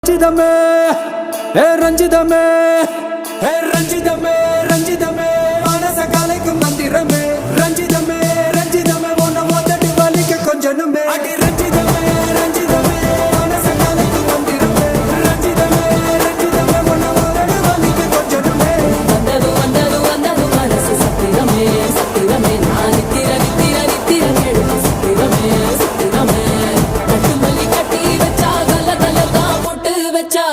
ரஞ்சிதமே ரஞ்சிதமே ரஞ்சிதமே ரஞ்சிதமே மனச கலைக்கும் மந்திரமே ரஞ்சிதமே ரஞ்சிதமே உன்னை மொத்தடி வலிக்க கொஞ்சனுமே அடி ரஞ்சிதமே ரஞ்சிதமே மனச கலைக்கும் மந்திரமே ரஞ்சிதமே ரஞ்சிதமே உன்னை மொத்தடி வலிக்க கொஞ்சனுமே வந்தது வந்தது வந்தது மனசு சத்திரமே சத்திரமே நான் நித்திர நித்திர நித்திர கேடு சத்திரமே சத்திரமே கட்டு மல்லி கட்டி வச்சா கல கல தான் போட்டு வச்சா